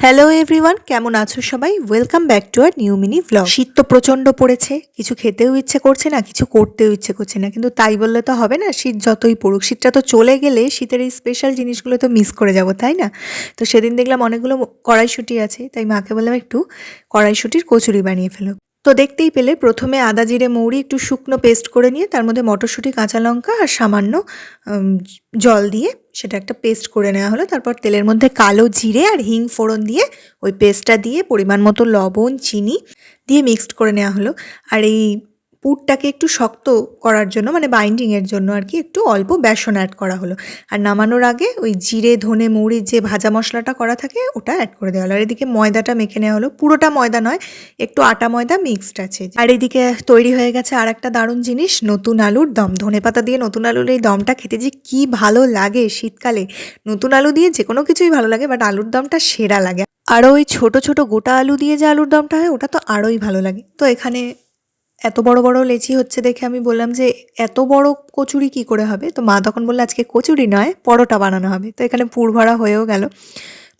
Hello everyone, কেমন আছো সবাই? Welcome back to our new mini vlog. শীত তো প্রচণ্ড পড়েছে, কিছু খেতেও ইচ্ছে করছে না, কিছু করতেও ইচ্ছে করছে না, কিন্তু তাই বললে তো হবে না। শীত যতই পড়ুক, শীতটা তো চলে গেলে শীতের এই স্পেশাল জিনিসগুলো তো মিস করে যাব, তাই না? তো সেদিন দেখলাম অনেকগুলো কড়াইশুঁটি আছে, তাই মাকে বললাম একটু কড়াইশুঁটির কচুরি বানিয়ে ফেলো। তো দেখতেই পেলে প্রথমে আদা জিরে মৌরি একটু শুকনো পেস্ট করে নিয়ে তার মধ্যে মটরশুঁটি কাঁচা লঙ্কা আর সামান্য জল দিয়ে সেটা একটা পেস্ট করে নেওয়া হলো। তারপর তেলের মধ্যে কালো জিরে আর হিং ফোড়ন দিয়ে ওই পেস্টটা দিয়ে পরিমাণ মতো লবণ চিনি দিয়ে মিক্সড করে নেওয়া হলো। আর এই পুরটাকে একটু শক্ত করার জন্য, মানে বাইন্ডিংয়ের জন্য আর কি, একটু অল্প বেসন অ্যাড করা হলো। আর নামানোর আগে ওই জিরে ধনে মৌরির যে ভাজা মশলাটা করা থাকে ওটা অ্যাড করে দেওয়া হলো। আর এদিকে ময়দাটা মেখে নেওয়া হলো, পুরোটা ময়দা নয়, একটু আটা ময়দা মিক্সড আছে। আর এদিকে তৈরি হয়ে গেছে আর একটা দারুণ জিনিস, নতুন আলুর দম। ধনেপাতা দিয়ে নতুন আলুর এই দমটা খেতে যে কী ভালো লাগে শীতকালে। নতুন আলু দিয়ে যে কোনো কিছুই ভালো লাগে, বাট আলুর দমটা সেরা লাগে। আরও ওই ছোট ছোট গোটা আলু দিয়ে যে আলুর দমটা হয় ওটা তো আরোই ভালো লাগে। তো এখানে এত বড় বড় লেচি হচ্ছে দেখে আমি বললাম যে এত বড় কচুরি কি করে হবে? তো মা তখন বললো আজকে কচুরি নয়, পরোটা বানানো হবে। তো এখানে পুর ভরা হয়েও গেল।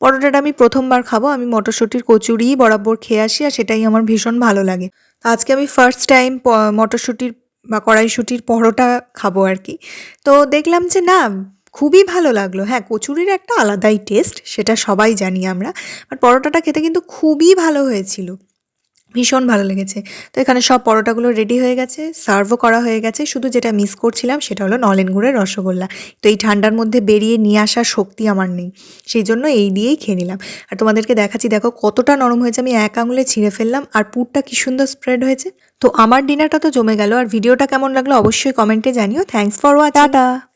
পরোটাটা আমি প্রথমবার খাবো, আমি মটরশুঁটির কচুরি বরাবর খেয়ে আসি আর সেটাই আমার ভীষণ ভালো লাগে। তো আজকে আমি ফার্স্ট টাইম মটরশুঁটির বা কড়াইশুঁটির পরোটা খাবো আর কি। তো দেখলাম যে না, খুবই ভালো লাগলো। হ্যাঁ, কচুরির একটা আলাদাই টেস্ট, সেটা সবাই জানি আমরা, বাট পরোটাটা খেতে কিন্তু খুবই ভালো হয়েছিল, ভীষণ ভালো লেগেছে। তো এখানে সব পরোটাগুলো রেডি হয়ে গেছে, সার্ভও করা হয়ে গেছে। শুধু যেটা মিস করছিলাম সেটা হলো নলেন গুড়ের রসগোল্লা। তো এই ঠান্ডার মধ্যে বেরিয়ে নিয়ে আসার শক্তি আমার নেই, সেই জন্য এই দিয়েই খেয়ে নিলাম। আর তোমাদেরকে দেখাচ্ছি, দেখো কতটা নরম হয়েছে, আমি এক আঙুলে ছিঁড়ে ফেললাম আর পুরটা কি সুন্দর স্প্রেড হয়েছে। তো আমার ডিনারটা তো জমে গেল। আর ভিডিওটা কেমন লাগলো অবশ্যই কমেন্টে জানিও। Thanks for watching, tata.